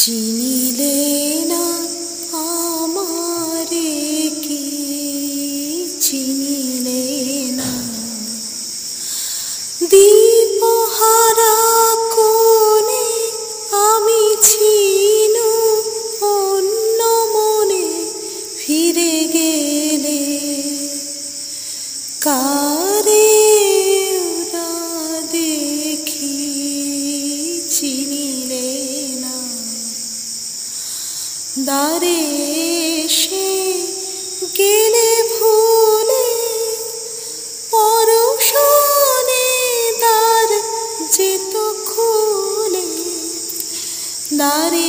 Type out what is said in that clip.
চিনিলে না আমারে কি চিনিলে না দীপহারা কোণে আমি ছিনু অন্য মনে ফিরে গেলে কারে না দেখি চিনিলে না দ্বারে এসে গেলে ভুলে পরশনে দ্বার যেত খুলে দ্বারে